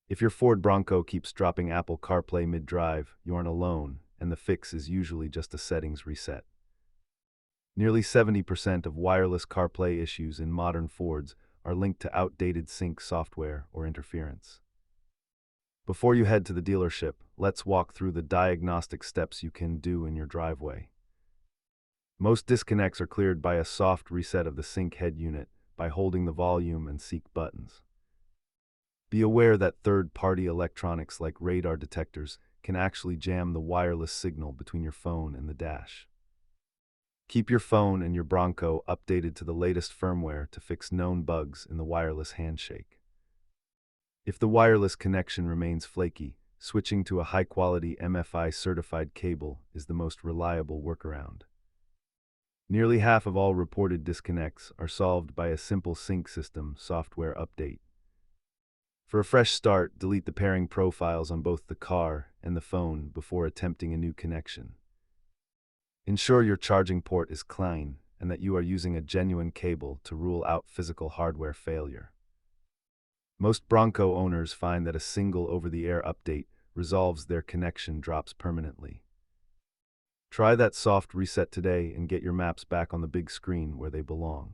If your Ford Bronco keeps dropping Apple CarPlay mid-drive, you aren't alone, and the fix is usually just a settings reset. Nearly 70% of wireless CarPlay issues in modern Fords are linked to outdated sync software or interference. Before you head to the dealership, let's walk through the diagnostic steps you can do in your driveway. Most disconnects are cleared by a soft reset of the sync head unit by holding the volume and seek buttons. Be aware that third-party electronics like radar detectors can actually jam the wireless signal between your phone and the dash. Keep your phone and your Bronco updated to the latest firmware to fix known bugs in the wireless handshake. If the wireless connection remains flaky, switching to a high-quality MFI-certified cable is the most reliable workaround. Nearly half of all reported disconnects are solved by a simple sync system software update. For a fresh start, delete the pairing profiles on both the car and the phone before attempting a new connection. Ensure your charging port is clean and that you are using a genuine cable to rule out physical hardware failure. Most Bronco owners find that a single over-the-air update resolves their connection drops permanently. Try that soft reset today and get your maps back on the big screen where they belong.